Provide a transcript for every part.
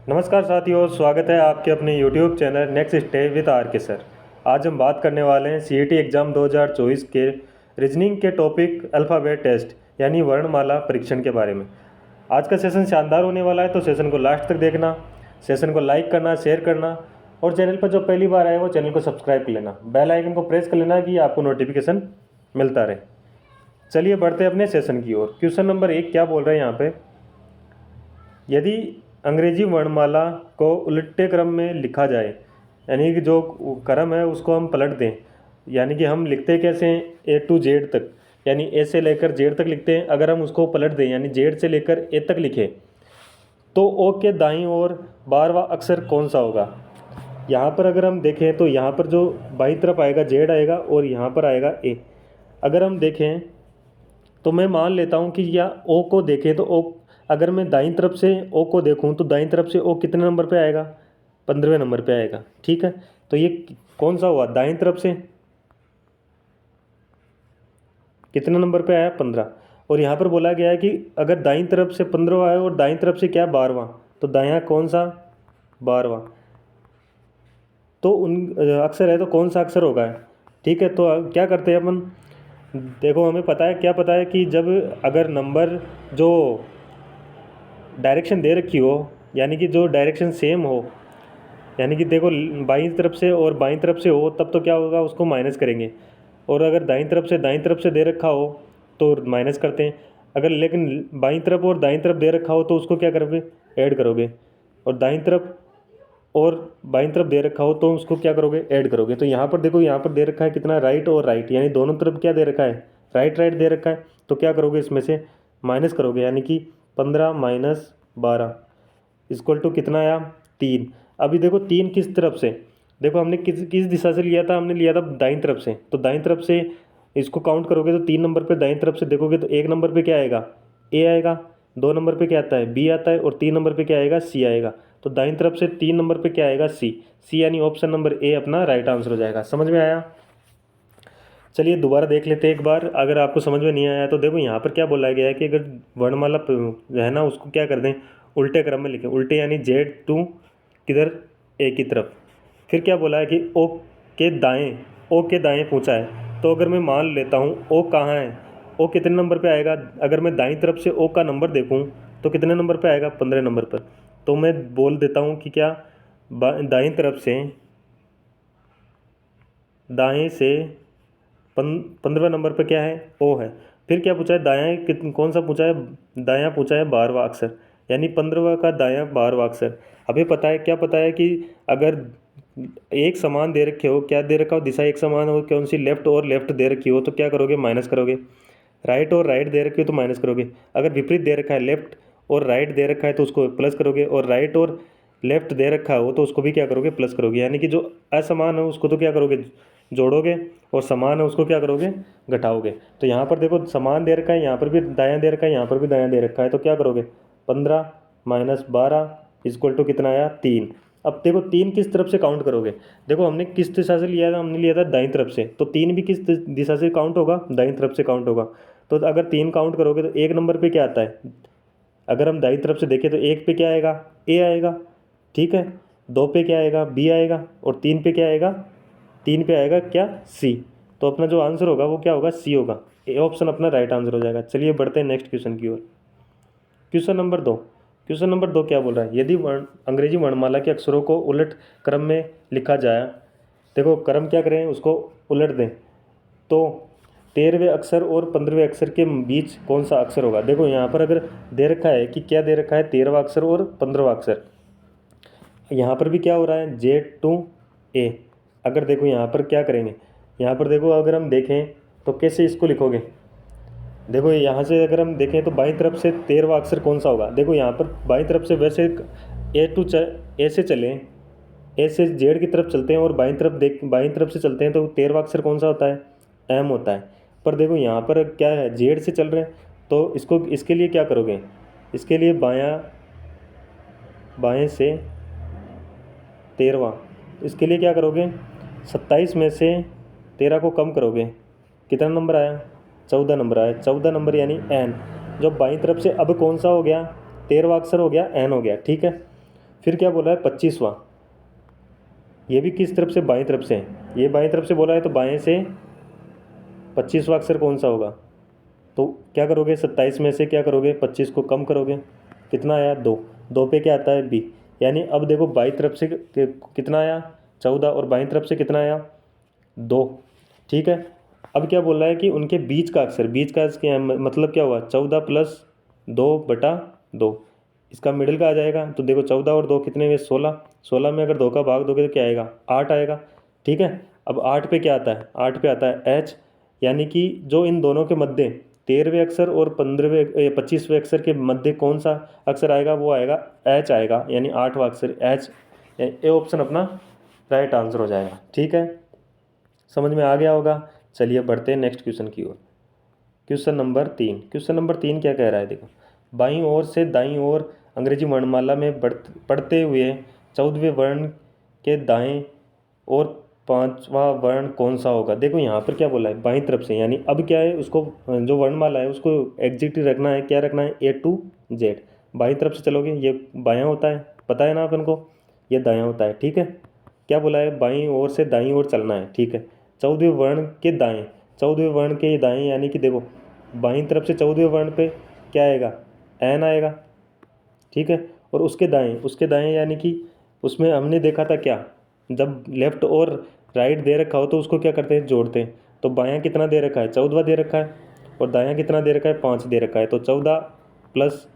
नमस्कार साथियों, स्वागत है आपके अपने YouTube channel next step with R K sir. आज हम बात करने वाले हैं CET एग्ज़ाम 2024 के रीजनिंग के टॉपिक अल्फ़ाबेट टेस्ट यानी वर्णमाला परीक्षण के बारे में। आज का सेशन शानदार होने वाला है, तो सेशन को लास्ट तक देखना, सेशन को लाइक करना, शेयर करना और चैनल पर जो पहली बार आए वो चैनल को सब्सक्राइब कर लेना, बेल आइकन को प्रेस कर लेना कि आपको नोटिफिकेशन मिलता रहे। चलिए बढ़ते हैं अपने सेशन की ओर। क्वेश्चन नंबर 1 क्या बोल रहे हैं यहाँ पे, यदि अंग्रेजी वर्णमाला को उलटे क्रम में लिखा जाए, यानी कि जो क्रम है उसको हम पलट दें, यानी कि हम लिखते कैसे हैं A to Z तक, यानी ए से लेकर जेड तक लिखते हैं। अगर हम उसको पलट दें यानी जेड से लेकर ए तक लिखें तो ओ के दाईं ओर 12वां अक्षर कौन सा होगा। यहाँ पर अगर हम देखें तो यहाँ पर जो बाईं तरफ आएगा जेड आएगा और यहाँ पर आएगा ए। अगर हम देखें तो मैं मान लेता हूँ कि या ओ को देखें तो ओ, अगर मैं दाईं तरफ से ओ को देखूँ तो दाईं तरफ से ओ कितने नंबर पे आएगा, 15वें नंबर पे आएगा। ठीक है, तो ये कौन सा हुआ, दाईं तरफ से कितने नंबर पे आया, 15। और यहाँ पर बोला गया है कि अगर दाईं तरफ से 15वां आए और दाईं तरफ से क्या 12वां, तो दायां कौन सा, 12वां। तो उन अक्षर है तो कौन सा अक्षर होगा। ठीक है, तो क्या करते हैं अपन, देखो हमें पता है, क्या पता है कि जब अगर नंबर जो डायरेक्शन दे रखी हो, यानी कि जो डायरेक्शन सेम हो, यानी कि देखो बाईं तरफ से और बाईं तरफ से हो, तब तो क्या होगा, उसको माइनस करेंगे। और अगर दाईं तरफ से दे रखा हो तो माइनस करते हैं। अगर लेकिन बाईं तरफ और दाईं तरफ दे रखा हो तो उसको क्या करोगे, ऐड करोगे। और दाईं तरफ और बाईं तरफ दे रखा हो तो उसको क्या करोगे, ऐड करोगे। तो यहाँ पर देखो, यहाँ पर दे रखा है कितना, राइट और राइट, यानी दोनों तरफ क्या दे रखा है, राइट राइट दे रखा है। तो क्या करोगे, इसमें से माइनस करोगे, यानी कि 15 माइनस 12 इक्वल टू कितना आया, 3। अभी देखो 3 किस तरफ से, देखो हमने किस किस दिशा से लिया था, हमने लिया था दाईं तरफ से। तो दाईं तरफ से इसको काउंट करोगे तो 3 नंबर पे दाईं तरफ से देखोगे तो 1 नंबर पे क्या आएगा, ए आएगा। 2 नंबर पे क्या आता है, बी आता है। और 3 नंबर पे क्या आएगा, सी आएगा। तो दाईं तरफ से 3 नंबर पे क्या आएगा, सी। सी यानी ऑप्शन नंबर ए अपना राइट आंसर हो जाएगा। समझ में आया। चलिए दोबारा देख लेते हैं एक बार, अगर आपको समझ में नहीं आया तो देखो यहाँ पर क्या बोला गया है कि अगर वर्णमाला जो है ना उसको क्या कर दें, उल्टे क्रम में लिखें। उल्टे यानी जेड टू किधर, ए की तरफ। फिर क्या बोला है कि ओ के दाएं, ओ के दाएं पूछा है। तो अगर मैं मान लेता हूँ ओ कहाँ है, ओ कितने नंबर पे आएगा, अगर मैं दाईं तरफ से ओ का नंबर देखूँ तो कितने नंबर पे आएगा, 15 नंबर पर। तो मैं बोल देता हूँ कि क्या, दाईं तरफ से, दाएं से 15वें नंबर पे क्या है, ओ है। फिर क्या पूछा है, दायां कौन सा पूछा है, दायां पूछा है 12वां अक्षर, यानी 15वां का दायां 12वां अक्षर। हमें पता है, क्या पता है कि अगर एक समान दे रखे हो, क्या दे रखा हो, दिशा एक समान हो, कौन सी, लेफ्ट और लेफ्ट दे रखी हो तो क्या करोगे, माइनस करोगे। राइट और राइट दे रखी हो तो माइनस करोगे। अगर विपरीत दे रखा है, लेफ्ट और राइट दे रखा है तो उसको प्लस करोगे। और राइट और लेफ्ट दे रखा हो तो उसको भी क्या करोगे, प्लस करोगे। यानी कि जो असमान है उसको तो क्या करोगे, जोड़ोगे। और समान है उसको क्या करोगे, घटाओगे। तो यहाँ पर देखो समान दे रखा है, यहाँ पर भी दायां दे रखा है, यहाँ पर भी दायां दे रखा है। तो क्या करोगे, 15 माइनस 12 इक्वल टू कितना आया, 3। अब देखो 3 किस तरफ से काउंट करोगे, देखो हमने किस दिशा से लिया था, हमने लिया था दाईं तरफ से। तो 3 भी किस दिशा से काउंट होगा, दाईं तरफ से काउंट होगा। तो अगर 3 काउंट करोगे तो 1 नंबर पे क्या आता है, अगर हम दाईं तरफ से देखें तो 1 पे क्या आएगा, ए आएगा। ठीक है, 2 पे क्या आएगा, बी आएगा। और 3 पे क्या आएगा, 3 पे आएगा क्या, सी। तो अपना जो आंसर होगा वो क्या होगा, सी होगा। ए ऑप्शन अपना राइट आंसर हो जाएगा। चलिए बढ़ते हैं नेक्स्ट क्वेश्चन की ओर। क्वेश्चन नंबर 2, क्वेश्चन नंबर 2 क्या बोल रहा है, यदि अंग्रेजी वर्णमाला के अक्षरों को उलट क्रम में लिखा जाए, देखो क्रम क्या करें, उसको उलट दें, तो 13वें अक्षर और 15वें अक्षर के बीच कौन सा अक्षर होगा। देखो यहाँ पर अगर दे रखा है कि क्या दे रखा है, 13वां अक्षर और 15वां अक्षर। यहाँ पर भी क्या हो रहा है, जेड टू ए। अगर देखो यहाँ पर क्या करेंगे, यहाँ पर देखो अगर हम देखें तो कैसे इसको लिखोगे। देखो यहाँ से अगर हम देखें तो बाईं तरफ से 13वां अक्षर कौन सा होगा। देखो यहाँ पर बाईं तरफ से वैसे ए टू ए से चलें, ए से जेड की तरफ चलते हैं और बाईं तरफ से चलते हैं तो 13वां अक्षर कौन सा होता है, एम होता है। पर देखो यहाँ पर क्या है, जेड से चल रहे हैं तो इसको, इसके लिए क्या करोगे, इसके लिए बायां, बाएं से 13वां, इसके लिए क्या करोगे, 27 में से 13 को कम करोगे, कितना नंबर आया, 14 नंबर आया। 14 नंबर यानी एन। जो बाईं तरफ से अब कौन सा हो गया, 13वां अक्षर हो गया, एन हो गया। ठीक है, फिर क्या बोला है 25वां, ये भी किस तरफ से, बाईं तरफ से, ये बाईं तरफ से बोला है तो बाएं से 25वां अक्षर कौन सा होगा। तो क्या करोगे, 27 में से क्या करोगे, 25 को कम करोगे, कितना आया 2, 2 पे क्या आता है बी। यानी अब देखो बाईं तरफ से कितना आया 14 और बाईं तरफ से कितना आया 2। ठीक है, अब क्या बोल रहा है कि उनके बीच का अक्षर, बीच का क्या मतलब क्या हुआ 14 प्लस 2/2, इसका मिडिल का आ जाएगा। तो देखो 14 और 2 कितने में 16, 16 में अगर 2 का भाग दोगे तो क्या आएगा 8 आएगा। ठीक है, अब 8 पे क्या आता है, 8 पे आता है एच, यानी कि जो इन दोनों के मध्य 13वें अक्षर और 25वें अक्षर के मध्य कौन सा अक्षर आएगा, वो आएगा एच आएगा, यानी 8वां अक्षर एच। ए ऑप्शन अपना राइट आंसर हो जाएगा। ठीक है, समझ में आ गया होगा। चलिए बढ़ते हैं नेक्स्ट क्वेश्चन की ओर। क्वेश्चन नंबर 3, क्वेश्चन नंबर 3 क्या कह रहा है, देखो बाईं ओर से दाईं ओर अंग्रेजी वर्णमाला में पढ़ते हुए 14वें वर्ण के दाएं और 5वां वर्ण कौन सा होगा। देखो यहाँ पर क्या बोला है बाईं तरफ से, यानी अब क्या है उसको, जो वर्णमाला है उसको एग्जैक्टली रखना है, क्या रखना है A to Z। बाईं तरफ से चलोगे ये बायां होता है, पता है ना अपन को, ये दायां होता है। ठीक है, क्या बोला है बाईं ओर से दाईं ओर चलना है। ठीक है, 14वें वर्ण के दाएं, 14वें वर्ण के दाएं, यानी कि देखो बाईं तरफ से 14वें वर्ण पे क्या आएगा एन आएगा। ठीक है, और उसके दाएं यानी कि उसमें हमने देखा था क्या, जब लेफ्ट और राइट दे रखा हो तो उसको क्या करते हैं जोड़ते हैं। तो बायां कितना दे रखा है 14वां दे रखा है, और दायां कितना दे रखा है 5 दे रखा है। तो 14 प्लस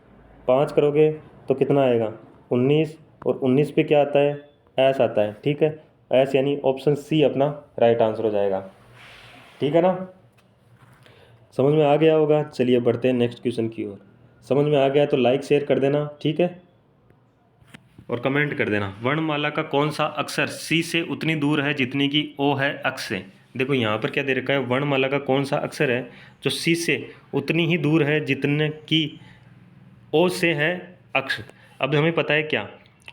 5 करोगे तो कितना आएगा 19, और 19 पे क्या आता है एस आता है। ठीक है, एस यानी ऑप्शन सी अपना राइट आंसर हो जाएगा। ठीक है ना, समझ में आ गया होगा। चलिए बढ़ते हैं नेक्स्ट क्वेश्चन की ओर। समझ में आ गया तो लाइक शेयर कर देना। ठीक है, और कमेंट कर देना वर्णमाला का कौन सा अक्षर सी से उतनी दूर है जितनी की ओ है अक्ष से। देखो यहाँ पर क्या दे रखा है, वर्णमाला का कौन सा अक्षर है जो सी से उतनी ही दूर है जितने की ओ से है अक्ष। अब हमें पता है क्या,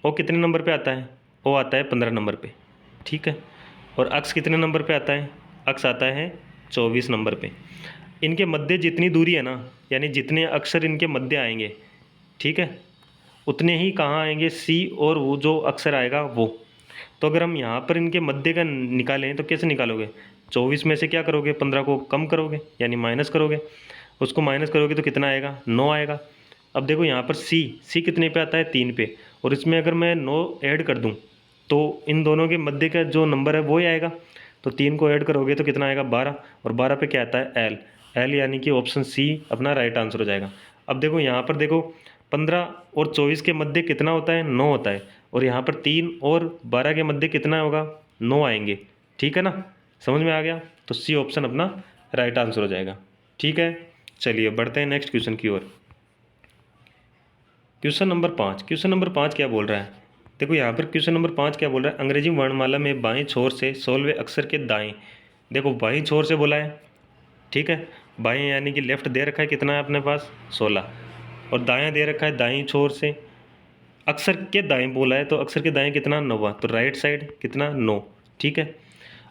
ओ कितने नंबर पे आता है, ओ आता है 15 नंबर पे। ठीक है, और अक्ष कितने नंबर पे आता है, अक्ष आता है 24 नंबर पे। इनके मध्य जितनी दूरी है ना, यानी जितने अक्षर इनके मध्य आएंगे, ठीक है, उतने ही कहाँ आएंगे सी, और वो जो अक्षर आएगा वो। तो अगर हम यहाँ पर इनके मध्य का निकालें तो कैसे निकालोगे, 24 में से क्या करोगे 15 को कम करोगे, यानी माइनस करोगे, उसको माइनस करोगे तो कितना आएगा 9 आएगा। अब देखो यहाँ पर सी कितने पे आता है 3 पे, और इसमें अगर मैं 9 ऐड कर दूँ तो इन दोनों के मध्य का जो नंबर है वो ही आएगा। तो 3 को ऐड करोगे तो कितना आएगा 12, और 12 पे क्या आता है एल, यानी कि ऑप्शन सी अपना राइट आंसर हो जाएगा। अब देखो यहाँ पर देखो 15 और 24 के मध्य कितना होता है 9 होता है, और यहाँ पर 3 और 12 के मध्य कितना होगा 9 आएंगे। ठीक है ना, समझ में आ गया, तो सी ऑप्शन अपना राइट आंसर हो जाएगा। ठीक है, चलिए बढ़ते हैं नेक्स्ट क्वेश्चन की ओर। क्वेश्चन नंबर 5, क्वेश्चन नंबर 5 क्या बोल रहा है, देखो यहाँ पर क्वेश्चन नंबर 5 क्या बोल रहा है, अंग्रेजी वर्णमाला में बाएं छोर से 16वें अक्षर के दाएं, देखो बाएं छोर से बोला है। ठीक है, बाएं यानी कि लेफ्ट दे रखा है कितना है अपने पास 16, और दायां दे रखा है दाईं छोर से, अक्षर के दाएं बोला है तो अक्षर के दाएं कितना 9, तो राइट साइड कितना 9। ठीक है,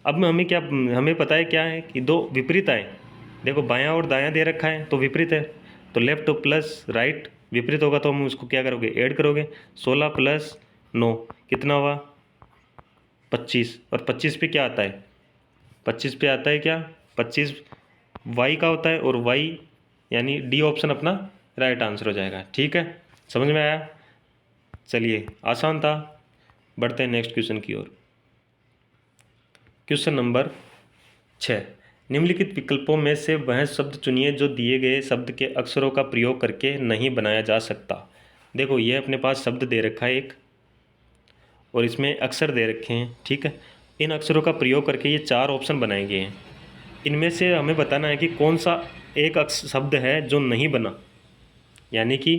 अब हमें क्या, हमें पता है क्या है कि दो विपरीत आए, देखो बायां और दायां दे रखा है तो विपरीत है, तो लेफ्ट प्लस राइट विपरीत होगा तो हम उसको क्या करोगे ऐड करोगे। 16 प्लस 9 कितना हुआ 25, और 25 पे क्या आता है 25 पे आता है क्या 25 वाई का होता है, और वाई यानी डी ऑप्शन अपना राइट आंसर हो जाएगा। ठीक है, समझ में आया। चलिए आसान था, बढ़ते हैं नेक्स्ट क्वेश्चन की ओर। क्वेश्चन नंबर 6, निम्नलिखित विकल्पों में से वह शब्द चुनिए जो दिए गए शब्द के अक्षरों का प्रयोग करके नहीं बनाया जा सकता। देखो ये अपने पास शब्द दे रखा है एक, और इसमें अक्षर दे रखे हैं। ठीक है, इन अक्षरों का प्रयोग करके ये 4 ऑप्शन बनाए गए हैं, इनमें से हमें बताना है कि कौन सा एक शब्द है जो नहीं बना, यानी कि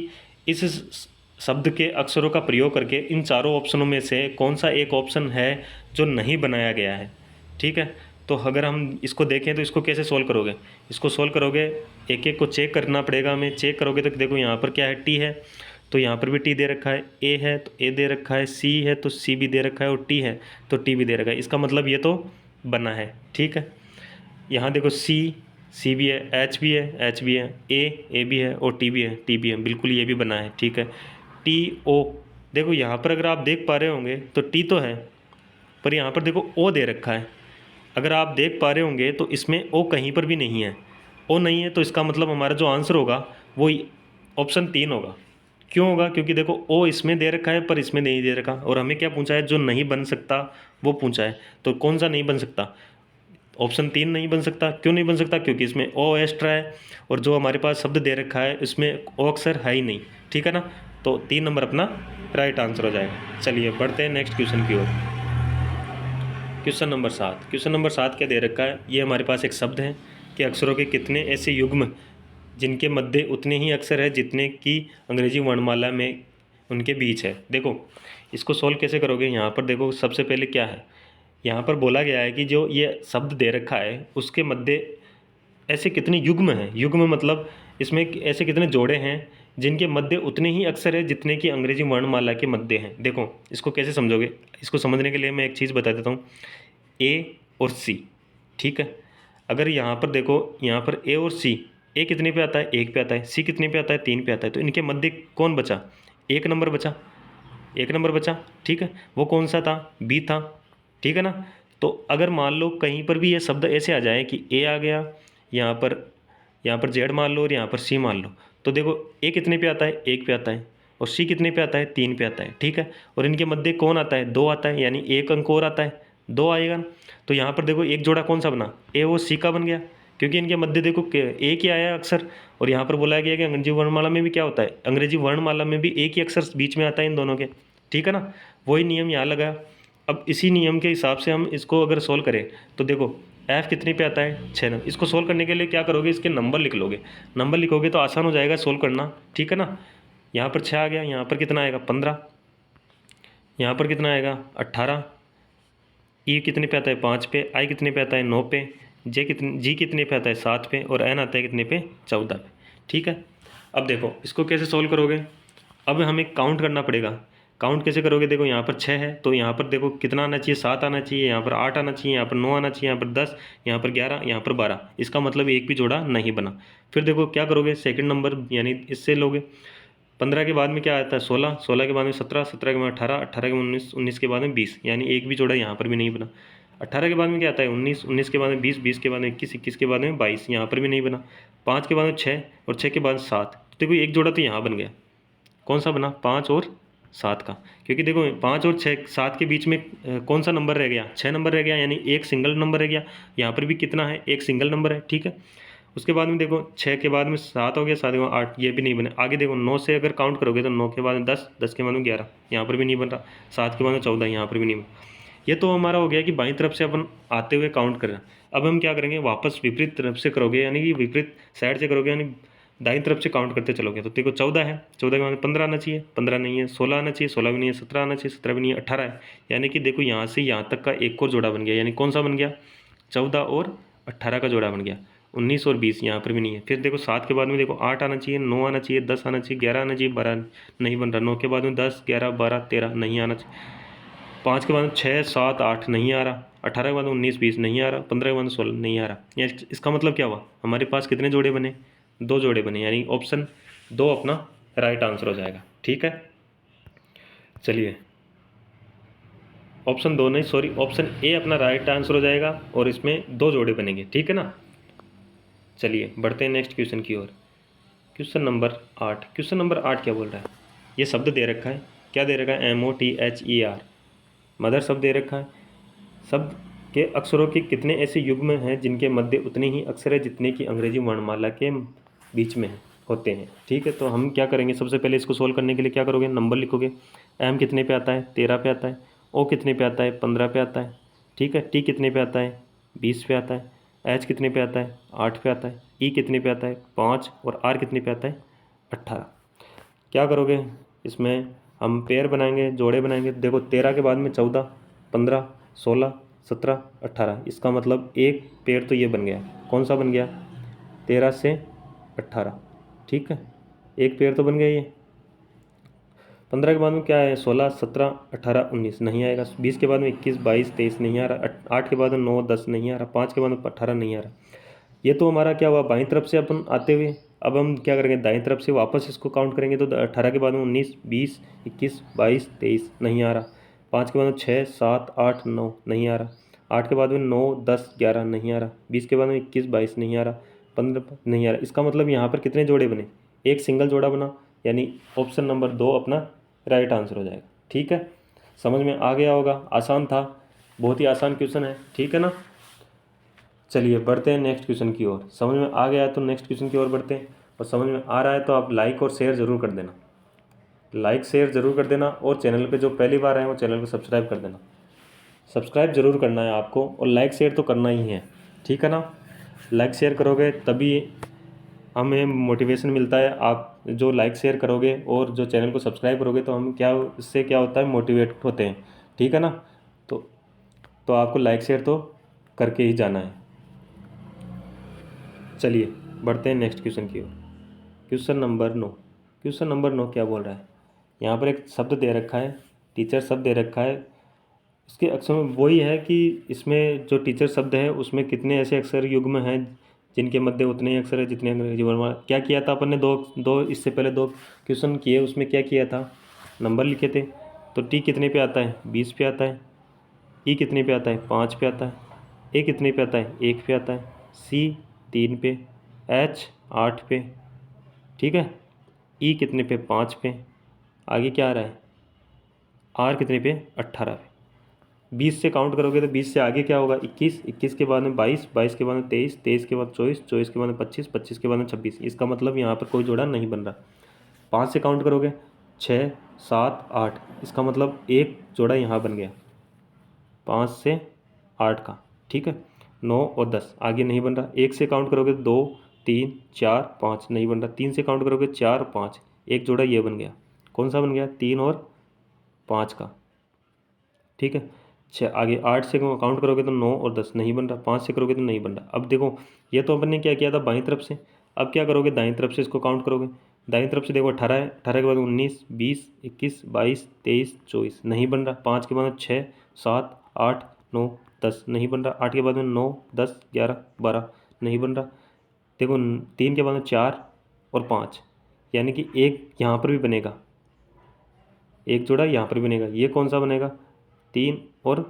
इस शब्द के अक्षरों का प्रयोग करके इन चारों ऑप्शनों में से कौन सा एक ऑप्शन है जो नहीं बनाया गया है। ठीक है, तो अगर हम इसको देखें तो इसको कैसे सोल्व करोगे, इसको सोल्व करोगे एक एक को चेक करना पड़ेगा हमें। चेक करोगे तो देखो यहाँ पर क्या है टी है, तो यहाँ पर भी टी दे रखा है, ए है तो ए दे रखा है, सी है तो सी भी दे रखा है, और टी है तो टी भी दे रखा है, इसका मतलब ये तो बना है। ठीक है, यहाँ देखो सी भी है, एच भी है, ए भी है, और टी भी है, बिल्कुल ये भी बना है। ठीक है, टी ओ देखो यहाँ पर अगर आप देख पा रहे होंगे तो टी तो है, पर यहाँ पर देखो ओ दे रखा है। अगर आप देख पा रहे होंगे तो इसमें ओ कहीं पर भी नहीं है। ओ नहीं है तो इसका मतलब हमारा जो आंसर होगा वो ऑप्शन 3 होगा। क्यों होगा? क्योंकि देखो ओ इसमें दे रखा है पर इसमें नहीं दे रखा, और हमें क्या पूछा है? जो नहीं बन सकता वो पूछा है। तो कौन सा नहीं बन सकता? ऑप्शन 3 नहीं बन सकता। क्यों नहीं बन सकता? क्योंकि इसमें ओ एक्स्ट्रा है, और जो हमारे पास शब्द दे रखा है इसमें ओ अक्षर है ही नहीं। ठीक है ना? तो 3 नंबर अपना राइट आंसर हो जाएगा। चलिए बढ़ते हैं नेक्स्ट क्वेश्चन की ओर। Question number 7। क्वेश्चन नंबर 7 क्या दे रखा है? ये हमारे पास एक शब्द है कि अक्षरों के कितने ऐसे युग्म जिनके मध्य उतने ही अक्षर है जितने की अंग्रेजी वर्णमाला में उनके बीच है। देखो इसको सोल्व कैसे करोगे? यहाँ पर देखो सबसे पहले क्या है, यहाँ पर बोला गया है कि जो ये शब्द दे रखा है उसके मध्य ऐसे कितने युग्म हैं। युग्म मतलब इसमें ऐसे कितने जोड़े हैं जिनके मध्य उतने ही अक्षर है जितने की अंग्रेजी वर्णमाला के मध्य हैं। देखो इसको कैसे समझोगे? इसको समझने के लिए मैं एक चीज़ बता देता हूँ, ए और सी। ठीक है, अगर यहाँ पर देखो, यहाँ पर ए और सी, ए कितने पे आता है? 1 पे आता है। सी कितने पे आता है? 3 पे आता है। तो इनके मध्य कौन बचा? 1 नंबर बचा। 1 नंबर बचा। ठीक है, वो कौन सा था? बी था। ठीक है ना? तो अगर मान लो कहीं पर भी ये शब्द ऐसे आ जाए कि ए आ गया, यहाँ पर जेड मान लो और यहाँ पर सी मान लो, तो देखो ए कितने पे आता है? 1 पे आता है। और सी कितने पे आता है? 3 पे आता है। ठीक है, और इनके मध्य कौन आता है? 2 आता है, यानी एक अंक और आता है, 2 आएगा ना। तो यहाँ पर देखो एक जोड़ा कौन सा बना? ए और सी का बन गया, क्योंकि इनके मध्य देखो एक ही आया अक्षर। और यहाँ पर बोला गया कि अंग्रेजी वर्णमाला में भी क्या होता है? अंग्रेजी वर्णमाला में भी एक ही अक्षर बीच में आता है इन दोनों के। ठीक है ना? वही नियम यहाँ लगा। अब इसी नियम के हिसाब से हम इसको अगर सोल्व करें तो देखो एफ कितने पे आता है? 6 नंबर। इसको सोल्व करने के लिए क्या करोगे? इसके नंबर लिख लोगे। नंबर लिखोगे तो आसान हो जाएगा सोल्व करना। ठीक है ना? यहाँ पर 6 आ गया, यहाँ पर कितना आएगा? 15, यहाँ पर कितना आएगा? 18। ई कितने पे आता है? 5 पे। आई कितने पे आता है? 9 पे। जी कितने पे आता है? 7 पे। और एन आता है कितने पे? 14 पे। ठीक है, अब देखो इसको कैसे सोल्व करोगे? अब हमें काउंट करना पड़ेगा। काउंट कैसे करोगे? देखो यहाँ पर 6 है, तो यहाँ पर देखो कितना आना चाहिए? 7 आना चाहिए, यहाँ पर 8 आना चाहिए, यहाँ पर 9 आना चाहिए, यहाँ पर 10, यहाँ पर 11, यहाँ पर 12। इसका मतलब एक भी जोड़ा नहीं बना। फिर देखो क्या करोगे? सेकंड नंबर यानी इससे लोगे। 15 के बाद में क्या आता है? 16, 16 के बाद में 17, 17 के बाद 18, 18 के बाद 19, 19 के बाद में 20, यानी एक भी जोड़ा यहाँ पर भी नहीं बना। 18 के बाद में क्या आता है? 19, 19 के बाद में 20, 20 के बाद में 21, 21 के बाद में 22, यहाँ पर भी नहीं बना। 5 के बाद में 6 और 6 के बाद 7। तो देखो एक जोड़ा तो यहाँ बन गया। कौन सा बना? 5 और 7 का। क्योंकि देखो 5 और 6 7 के बीच में कौन सा नंबर रह गया? 6 नंबर रह गया, यानी एक सिंगल नंबर रह गया। यहाँ पर भी कितना है? एक सिंगल नंबर है। ठीक है, उसके बाद में देखो 6 के बाद में 7 हो गया, 7 के बाद 8, ये भी नहीं बने। आगे देखो 9 से अगर काउंट करोगे तो 9 के बाद में 10, 10 के बाद में 11, यहाँ पर भी नहीं बन रहा। 7 के बाद में 14, यहाँ पर भी नहीं बना। ये तो हमारा हो गया कि बाईं तरफ से अपन आते हुए काउंट कर रहे हैं। अब हम क्या करेंगे? वापस विपरीत तरफ से करोगे, यानी कि विपरीत साइड से करोगे, यानी दाईं तरफ से काउंट करते चलोगे। तो देखो 14 है, 14 के बाद में 15 आना चाहिए, 15 नहीं है। 16 आना चाहिए, 16 भी नहीं है। 17 आना चाहिए, 17 भी नहीं है। 18 है, यानी कि देखो यहाँ से यहाँ तक का एक और जोड़ा बन गया। यानी कौन सा बन गया? 14 और 18 का जोड़ा बन गया। 19 और 20 यहाँ पर भी नहीं है। फिर देखो 7 के बाद में देखो 8 आना चाहिए, 9 आना चाहिए, 10 आना चाहिए, 11 आना चाहिए, 12 नहीं बन रहा। 9 के बाद में 10, 11, 12, 13 नहीं आना चाहिए। 5 के बाद में 6, 7, 8 नहीं आ रहा। 18 के बाद में 19, 20 नहीं आ रहा। 15 के बाद में 16 नहीं आ रहा। या इसका मतलब क्या हुआ? हमारे पास कितने जोड़े बने? 2 जोड़े बने, यानी ऑप्शन 2 अपना राइट आंसर हो जाएगा। ठीक है, चलिए ऑप्शन 2 नहीं, सॉरी, ऑप्शन ए अपना राइट आंसर हो जाएगा और इसमें 2 जोड़े बनेंगे। ठीक है ना? चलिए बढ़ते हैं नेक्स्ट क्वेश्चन की ओर। Question number 8। क्वेश्चन नंबर 8 क्या बोल रहा है? ये शब्द दे रखा है, क्या दे रखा है? MOTHER, मदर शब्द दे रखा है। शब्द के अक्षरों के कितने ऐसे युग्म हैं जिनके मध्य उतने ही अक्षर है जितने की अंग्रेजी वर्णमाला के बीच में होते हैं। ठीक है, तो हम क्या करेंगे? सबसे पहले इसको सोल्व करने के लिए क्या करोगे? नंबर लिखोगे। एम कितने पे आता है? 13 पे आता है। ओ कितने पे आता है? 15 पे आता है। ठीक है, टी कितने पे आता है? 20 पे आता है। एच कितने पे आता है? 8 पे आता है। ई कितने पे आता है? 5। और आर कितने पे आता है? 18। क्या करोगे? इसमें हम पेयर बनाएंगे, जोड़े बनाएंगे। देखो 13 के बाद में 14, 15, 16, 17, 18, इसका मतलब एक पेयर तो ये बन गया। कौन सा बन गया? 13 से 18। ठीक है, एक पेयर तो बन गया ये। 15 के बाद में क्या है? 16, 17, 18, 19 नहीं आएगा। 20 के बाद में 21, 22, 23 नहीं आ रहा। 8 के बाद में 9, 10 नहीं आ रहा। 5 के बाद में 18 नहीं आ रहा। ये तो हमारा क्या हुआ? बाईं तरफ से अपन आते हुए अब हम क्या करेंगे, दाईं तरफ से वापस इसको काउंट करेंगे तो 18 के बाद में 19, 20, 21, 22, 23 नहीं आ रहा। 5 के बाद में 6, 7, 8, 9 नहीं आ रहा। 8 के बाद में 9, 10, 11 नहीं आ रहा। 20 के बाद में 21, 22 नहीं आ रहा। 15 नहीं आ रहा। इसका मतलब यहाँ पर कितने जोड़े बने, एक सिंगल जोड़ा बना, यानी ऑप्शन नंबर 2 अपना राइट आंसर हो जाएगा। ठीक है, समझ में आ गया होगा, आसान था, बहुत ही आसान क्वेश्चन है। ठीक है ना, चलिए बढ़ते हैं नेक्स्ट क्वेश्चन की ओर। समझ में आ गया तो नेक्स्ट क्वेश्चन की ओर बढ़ते हैं, और समझ में आ रहा है तो आप लाइक और शेयर ज़रूर कर देना, लाइक शेयर ज़रूर कर देना, और चैनल पे जो पहली बार आए वो चैनल को सब्सक्राइब कर देना। सब्सक्राइब ज़रूर करना है आपको, और लाइक शेयर तो करना ही है। ठीक है ना, लाइक शेयर करोगे तभी हमें मोटिवेशन मिलता है। आप जो लाइक शेयर करोगे और जो चैनल को सब्सक्राइब करोगे तो हम क्या, इससे क्या होता है, मोटिवेट होते हैं। ठीक है ना, तो आपको लाइक शेयर तो करके ही जाना है। चलिए बढ़ते हैं नेक्स्ट क्वेश्चन की ओर। Question number 9। क्वेश्चन नंबर 9 क्या बोल रहा है, यहाँ पर एक शब्द दे रखा है, टीचर शब्द दे रखा है। इसके अक्षर में वही है कि इसमें जो टीचर शब्द है उसमें कितने ऐसे अक्षर युग्म हैं जिनके मध्य उतने ही अक्षर है जितने अंग्रेजी वर्णमाला। क्या किया था अपन ने, दो इससे पहले 2 क्वेश्चन किए, उसमें क्या किया था, नंबर लिखे थे। तो टी कितने पे आता है, 20 पे आता है। ई कितने पे आता है, 5 पे आता है। ए कितने पे आता है, 1 पे आता है। सी 3 पे। एच 8 पे। ठीक है, ई कितने पे, 5 पे। आगे क्या आ रहा है, आर कितने पे, 18 पे। 20 से काउंट करोगे तो 20 से आगे क्या होगा, 21, 21 के बाद में 22, 22 के बाद में 23, 23 के बाद 24, 24 के बाद में 25, 25 के बाद में 26। इसका मतलब यहाँ पर कोई जोड़ा नहीं बन रहा। 5 से काउंट करोगे 6, 7, 8, इसका मतलब एक जोड़ा यहाँ बन गया 5 से 8 का। ठीक है, 9 और 10 आगे नहीं बन रहा। 1 से काउंट करोगे 2, 3, 4, 5 नहीं बन रहा। 3 से काउंट करोगे 4, 5, एक जोड़ा ये बन गया, कौन सा बन गया, 3 और 5 का। ठीक है, आगे 8 से काउंट करोगे तो 9 और 10 नहीं बन रहा। 5 से करोगे तो नहीं बन रहा। अब देखो ये तो अपन ने क्या किया था बाईं तरफ से, अब क्या करोगे, दाईं तरफ से इसको काउंट करोगे। दाईं तरफ से देखो 18 है, 18 के बाद 19, 20, 21, 22, 23, 24 नहीं बन रहा। 5 के बाद में 6, 7, 8, 9, 10 नहीं बन रहा। 8 के बाद में 9, 10, 11, 12 नहीं बन रहा। देखो 3 के बाद में 4 और 5, यानी कि एक यहाँ पर भी बनेगा, एक जोड़ा यहाँ पर भी बनेगा। ये कौन सा बनेगा, 3 और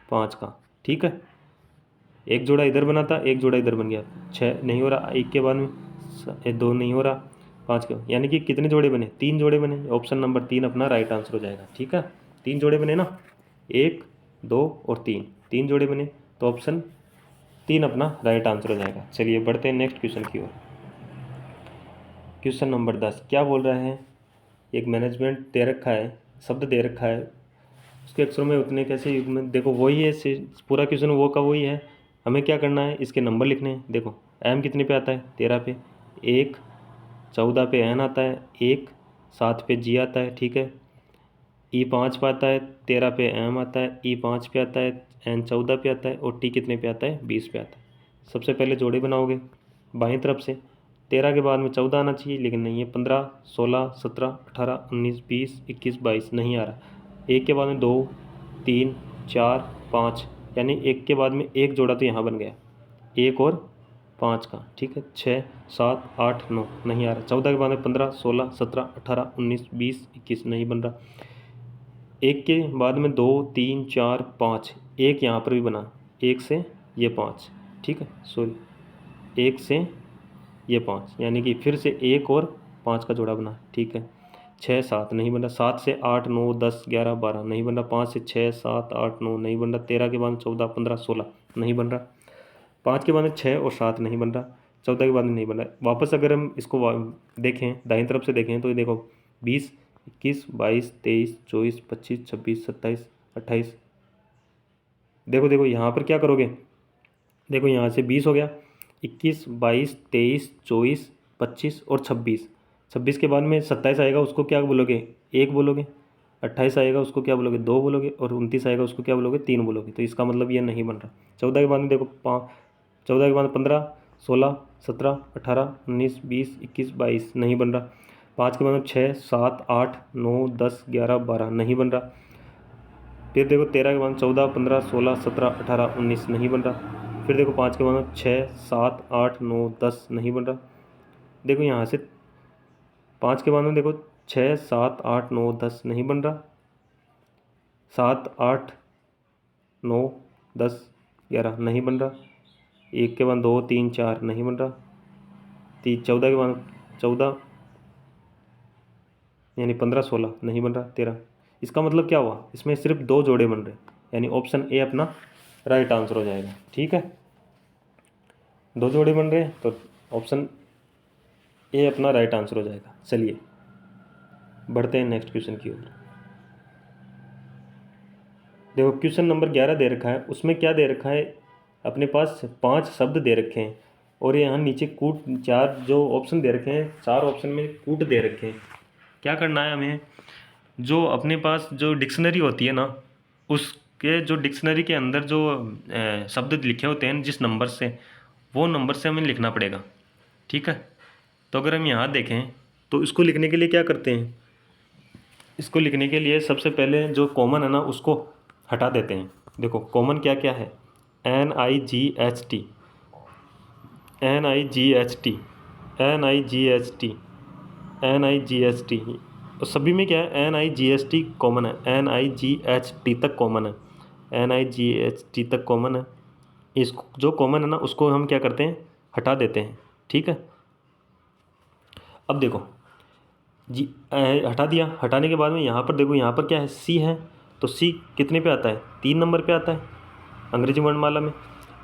5 का। ठीक है, एक जोड़ा इधर बना था, एक जोड़ा इधर बन गया। 6 नहीं हो रहा, 1 के बाद में 2 नहीं हो रहा, 5 के, यानी कि कितने जोड़े बने, 3 जोड़े बने। ऑप्शन नंबर 3 अपना राइट आंसर हो जाएगा। ठीक है, 3 जोड़े बने ना, 1, 2 और 3, 3 जोड़े बने, तो ऑप्शन 3 अपना राइट आंसर हो जाएगा। चलिए बढ़ते हैं नेक्स्ट क्वेश्चन की ओर। क्वेश्चन नंबर 10 क्या बोल रहा है, एक मैनेजमेंट दे रखा है, शब्द दे रखा है, उसके अक्षरों में उतने कैसे युग में, देखो वही है पूरा क्वेश्चन वो का वही है। हमें क्या करना है, इसके नंबर लिखने हैं। देखो एम कितने पे आता है, 13 पे। 1, 14 पे एन आता है। 1, 7 पे जी आता है। ठीक है, ई 5 पे आता है। 13 पे एम आता है। ई 5 पे आता है। एन 14 पे आता है। और टी कितने पे आता है, 20 पे आता है। सबसे पहले जोड़े बनाओगे बाईं तरफ से। 13 के बाद में 14 आना चाहिए, लेकिन नहीं है। 15, 16, 17, 18, 19, 20, 21, 22 नहीं आ रहा। 1 के बाद में 2, 3, 4, 5, यानी 1 के बाद में एक जोड़ा तो यहाँ बन गया, 1 और 5 का। ठीक है, 6, 7, 8, 9 नहीं आ रहा। 14 के बाद में 15, 16, 17, 18, 19, 20, 21 नहीं बन रहा। 1 के बाद में 2, 3, 4, 5, एक यहाँ पर भी बना, 1 से ये 5। ठीक है, सॉरी 1 से ये 5, यानी कि फिर से 1 और 5 का जोड़ा बना। ठीक है, 6, 7 नहीं बन रहा। 7 से 8, 9, 10, 11, 12 नहीं बन रहा। 5 से 6, 7, 8, 9 नहीं बन रहा। 13 के बाद में 14, 15, 16 नहीं बन रहा। 5 के बाद में 6 और 7 नहीं बन रहा। 14 के बाद में नहीं बन रहा। वापस अगर हम इसको देखें, दाईं तरफ से देखें, तो ये देखो 20, 21, 22, 23, 24, 25, 26, 27, 28। देखो देखो यहाँ पर क्या करोगे, देखो यहाँ से 20 हो गया, 21, 22, 23, 24, 25 और 26। 26 के बाद में 27 आएगा, उसको क्या बोलोगे, 1 बोलोगे। 28 आएगा, उसको क्या बोलोगे, 2 बोलोगे। और 29 आएगा, उसको क्या बोलोगे, 3 बोलोगे। तो इसका मतलब ये नहीं बन रहा। 14 के बाद में देखो 14 के बाद 15, 16, 17, 18, 19, 20, 21, 22 नहीं बन रहा। 5 के बाद में 6, 7, 8, 9, 10, 11, 12 नहीं बन रहा। फिर देखो 13 के बाद में 14, 15, 16, 17, 18, 19 नहीं बन रहा। फिर देखो 5 के बाद में 6, 7, 8, 9, 10 नहीं बन रहा। देखो यहाँ से 5 के बाद में देखो 6 7 8 9 10 नहीं बन रहा, 7 8 9 10 11 नहीं बन रहा, 1 के बाद 2 3 4 नहीं बन रहा, 14 के बाद 14 यानी 15 16 नहीं बन रहा, 13। इसका मतलब क्या हुआ, इसमें सिर्फ 2 जोड़े बन रहे, यानी ऑप्शन ए अपना राइट आंसर हो जाएगा। ठीक है, 2 जोड़े बन रहे हैं तो ऑप्शन ए अपना राइट आंसर हो जाएगा। चलिए बढ़ते हैं नेक्स्ट क्वेश्चन की ओर। देखो क्वेश्चन नंबर 11 दे रखा है, उसमें क्या दे रखा है, अपने पास 5 शब्द दे रखे हैं और यहाँ नीचे कूट 4 जो ऑप्शन दे रखे हैं, 4 ऑप्शन में कूट दे रखे हैं। क्या करना है हमें, जो अपने पास जो डिक्शनरी होती है ना, उसके जो डिक्शनरी के अंदर जो शब्द लिखे होते हैं जिस नंबर से, वो नंबर से हमें लिखना पड़ेगा। ठीक है, तो अगर हम यहाँ देखें तो इसको लिखने के लिए क्या करते हैं, इसको लिखने के लिए सबसे पहले जो कॉमन है ना उसको हटा देते हैं। देखो कॉमन क्या क्या है, NIGHT, NIGHT, NIGHT, NIGHT, और सभी में क्या है NIGHT कॉमन है, NIGHT तक कॉमन है, NIGHT तक कॉमन है। इस जो कॉमन है ना उसको हम क्या करते हैं, हटा देते हैं। ठीक है, अब देखो जी हटा दिया, हटाने के बाद में यहाँ पर देखो, यहाँ पर क्या है C है, तो C कितने पे आता है, 3 नंबर पे आता है अंग्रेजी वर्णमाला में।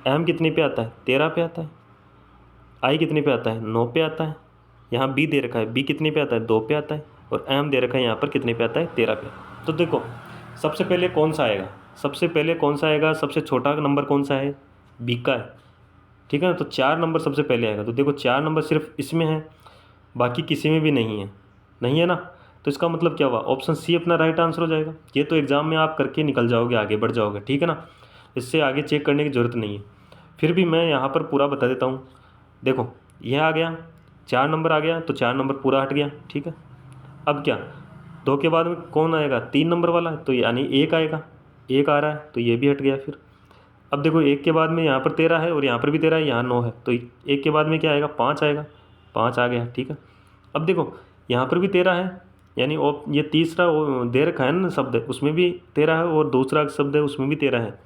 M कितने पे आता है, 13 पे आता है। I कितने पे आता है, 9 पे आता है। यहाँ B दे रखा है, B कितने पे आता है, 2 पे आता है। और M दे रखा है यहाँ पर कितने पे आता है, 13 पे। तो देखो सबसे पहले कौन सा आएगा, सबसे पहले कौन सा आएगा, सबसे छोटा नंबर कौन सा है, B का है। ठीक है ना, तो 4 नंबर सबसे पहले आएगा। तो देखो 4 नंबर सिर्फ इसमें है, बाकी किसी में भी नहीं है, नहीं है ना। तो इसका मतलब क्या हुआ, ऑप्शन C अपना राइट आंसर हो जाएगा। ये तो एग्ज़ाम में आप करके निकल जाओगे, आगे बढ़ जाओगे। ठीक है ना, इससे आगे चेक करने की ज़रूरत नहीं है। फिर भी मैं यहाँ पर पूरा बता देता हूँ। देखो यह आ गया, 4 नंबर आ गया, तो 4 नंबर पूरा हट गया। ठीक है, अब क्या, 2 के बाद में कौन आएगा, 3 नंबर वाला, तो यानी 1 आएगा, 1 आ रहा है तो ये भी हट गया। फिर अब देखो 1 के बाद में यहाँ पर 13 है और यहाँ पर भी 13 है, यहाँ 9 है, तो 1 के बाद में क्या आएगा, 5 आएगा, 5 आ गया। ठीक है, अब देखो यहाँ पर भी 13 है, यानी ये तीसरा दे रखा है ना शब्द, उसमें भी 13 है, और दूसरा शब्द है उसमें भी 13 है।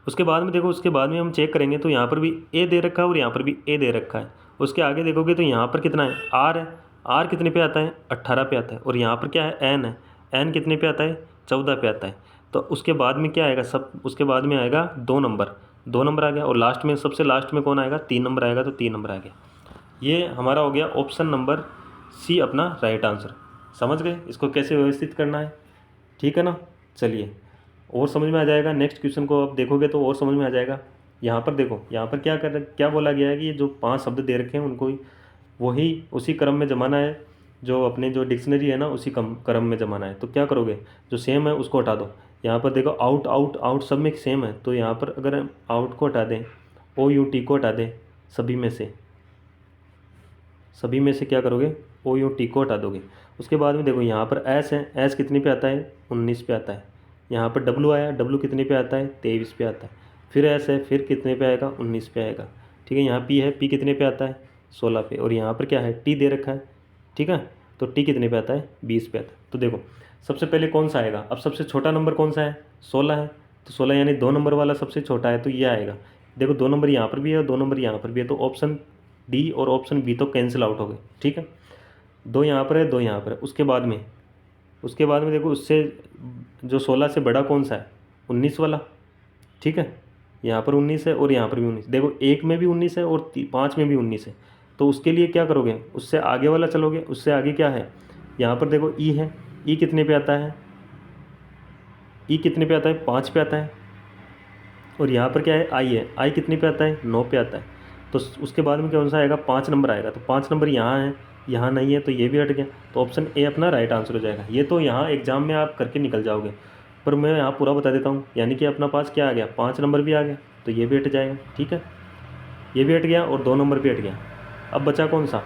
उसके बाद में देखो, उसके बाद में हम चेक करेंगे तो यहाँ पर भी A दे रखा है और यहाँ पर भी A दे रखा है। उसके आगे देखोगे तो यहाँ पर कितना है, R है, R कितने पे आता है, 18 पे आता है। और यहाँ पर क्या है, N है, N कितने पे आता है, 14 पे आता है। तो उसके बाद में क्या आएगा, सब उसके बाद में आएगा 2 नंबर, 2 नंबर आ गया। और लास्ट में सबसे लास्ट में कौन आएगा, 3 नंबर आएगा, तो 3 नंबर आ गया। ये हमारा हो गया ऑप्शन नंबर C अपना राइट आंसर। समझ गए इसको कैसे व्यवस्थित करना है। ठीक है ना, चलिए और समझ में आ जाएगा। नेक्स्ट क्वेश्चन को आप देखोगे तो और समझ में आ जाएगा। यहाँ पर देखो, यहाँ पर क्या बोला गया है कि ये जो 5 शब्द दे रखे हैं उनको वही उसी क्रम में जमाना है, जो अपने जो डिक्शनरी है ना उसी क्रम में जमाना है। तो क्या करोगे, जो सेम है उसको हटा दो। यहाँ पर देखो आउट आउट आउट सब में सेम है, तो यहाँ पर अगर हम आउट को हटा दें, OUT को हटा दें, सभी में से क्या करोगे, OUT को हटा दोगे। उसके बाद में देखो यहाँ पर S है, S कितने पे आता है, 19 पे आता है। यहाँ पर W आया, W कितने पे आता है, 23 पे आता है। फिर S है, फिर कितने पे आएगा, 19 पे आएगा। ठीक है, यहाँ P है, P कितने पे आता है, 16 पे। और यहाँ पर क्या है, T दे रखा है। ठीक है, तो T कितने पे आता है, 20 पे आता है। तो देखो सबसे पहले कौन सा आएगा, अब सबसे छोटा नंबर कौन सा है, 16 है, तो 16 यानी 2 नंबर वाला सबसे छोटा है, तो ये आएगा। देखो 2 नंबर यहाँ पर भी है और 2 नंबर यहाँ पर भी है, तो ऑप्शन D और ऑप्शन B तो कैंसिल आउट हो गए। ठीक है, 2 यहाँ पर है, 2 यहाँ पर है। उसके बाद में देखो उससे जो 16 से बड़ा कौन सा है, 19 वाला। ठीक है, यहाँ पर 19 है और यहाँ पर भी 19। देखो 1 में भी 19 है और 5 में भी 19 है। तो उसके लिए क्या करोगे, उससे आगे वाला चलोगे। उससे आगे क्या है, यहाँ पर देखो E है, E कितने पे आता है, E कितने पे आता है, 5 पे आता है। और यहाँ पर क्या है, I है, I कितने पे आता है, 9 पे आता है। तो उसके बाद में कौन सा आएगा, 5 नंबर आएगा। तो 5 नंबर यहाँ है, यहाँ नहीं है, तो ये भी हट गया। तो ऑप्शन A अपना राइट आंसर हो जाएगा। ये तो यहाँ एग्जाम में आप करके निकल जाओगे, पर मैं यहाँ पूरा बता देता हूँ। यानी कि अपना पास क्या आ गया, 5 नंबर भी आ गया, तो ये भी हट जाएगा। ठीक है, ये भी हट गया और 2 नंबर भी हट गया। अब बचा कौन सा,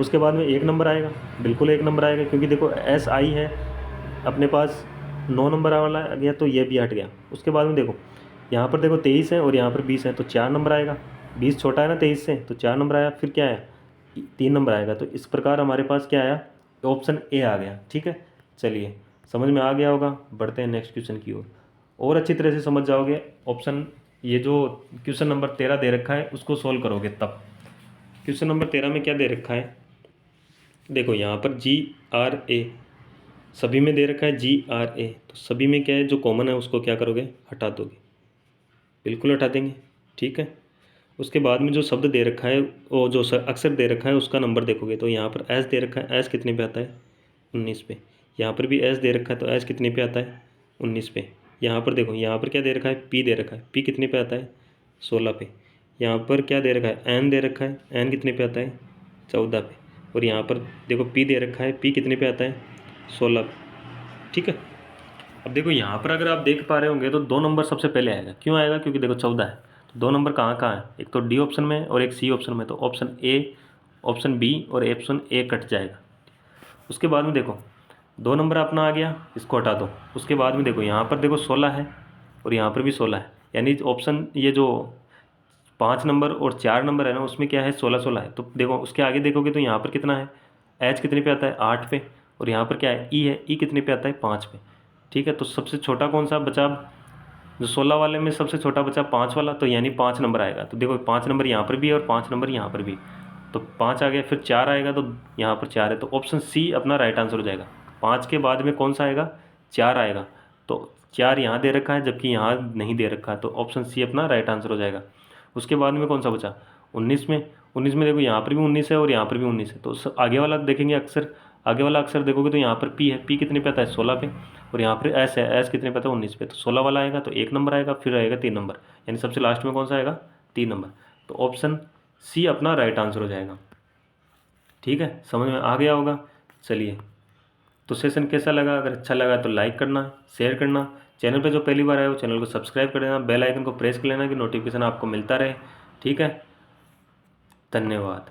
उसके बाद में 1 नंबर आएगा, बिल्कुल 1 नंबर आएगा, क्योंकि देखो SI है अपने पास, 9 नंबर वाला आ गया, तो ये भी हट गया। उसके बाद में देखो यहाँ पर देखो 23 है और यहाँ पर 20 है, तो 4 नंबर आएगा। 20 छोटा है ना 23 से, तो 4 नंबर आया। फिर क्या है, 3 नंबर आएगा। तो इस प्रकार हमारे पास क्या आया, ऑप्शन ए आ गया। ठीक है, चलिए समझ में आ गया होगा। बढ़ते हैं नेक्स्ट क्वेश्चन की ओर, और अच्छी तरह से समझ जाओगे। ऑप्शन ये जो क्वेश्चन नंबर 13 दे रखा है उसको सोल्व करोगे तब। क्वेश्चन नंबर 13 में क्या दे रखा है, देखो यहाँ पर GRA सभी में दे रखा है GRA, तो सभी में क्या है जो कॉमन है उसको क्या करोगे, हटा दोगे, बिल्कुल हटा देंगे। ठीक है, उसके बाद में जो शब्द दे रखा है वो जो अक्षर दे रखा है उसका नंबर देखोगे, तो यहाँ पर एस दे रखा है, एस कितने पे आता है, 19 पे। यहाँ पर भी एस दे रखा है तो एस कितने पे आता है, 19 पे। यहाँ पर देखो, यहाँ पर क्या दे रखा है, पी दे रखा है, पी कितने पे आता है, 16 पे। यहाँ पर क्या दे रखा है, एन दे रखा है, एन कितने पे आता है, 14 पे। और यहाँ पर देखो पी दे रखा है, पी कितने पे आता है, 16 पे। ठीक है, अब देखो यहाँ पर अगर आप देख पा रहे होंगे तो 2 नंबर सबसे पहले आएगा। क्यों आएगा, क्योंकि देखो 14 है, तो 2 नंबर कहाँ कहाँ है, एक तो डी ऑप्शन में और एक सी ऑप्शन में। तो ऑप्शन ए, ऑप्शन बी और ऑप्शन ए कट जाएगा। उसके बाद में देखो 2 नंबर अपना आ गया, इसको हटा दो। उसके बाद में देखो यहाँ पर देखो 16 है और यहाँ पर भी 16 है, यानी ऑप्शन ये जो 5 नंबर और 4 नंबर है ना उसमें क्या है, 16 है। तो देखो उसके आगे देखोगे तो यहाँ पर कितना है, एच कितने पे आता है, 8 पे। और यहाँ पर क्या है, ई है, ई कितने पे आता है, 5 पे। ठीक है, तो सबसे छोटा कौन सा बचा, जो 16 वाले में सबसे छोटा बचा 5 वाला, तो यानी 5 नंबर आएगा। तो देखो 5 नंबर यहाँ पर भी है और 5 नंबर यहाँ पर भी, तो 5 आ गया। फिर 4 आएगा, तो यहाँ पर 4 है, तो ऑप्शन सी अपना राइट आंसर हो जाएगा। 5 के बाद में कौन सा आएगा, 4 आएगा। तो 4 यहाँ दे रखा है जबकि यहाँ नहीं दे रखा है, तो ऑप्शन सी अपना राइट आंसर हो जाएगा। उसके बाद में कौन सा बचा, 19 में। 19 में देखो यहाँ पर भी 19 है और यहाँ पर भी 19 है, तो आगे वाला देखेंगे अक्सर, आगे वाला अक्षर देखोगे तो यहाँ पर पी है, पी कितने पे आता है, 16 पे। और यहाँ पर एस है, एस कितने पे आता है, 19 पे। तो 16 वाला आएगा तो 1 नंबर आएगा, फिर आएगा 3 नंबर, यानी सबसे लास्ट में कौन सा आएगा, 3 नंबर। तो ऑप्शन सी अपना राइट आंसर हो जाएगा। ठीक है, समझ में आ गया होगा। चलिए, तो सेशन कैसा लगा, अगर अच्छा लगा तो लाइक करना, शेयर करना। चैनल पे जो पहली बार आए हो चैनल को सब्सक्राइब कर देना, बेल आइकन को प्रेस कर लेना कि नोटिफिकेशन आपको मिलता रहे। ठीक है, धन्यवाद।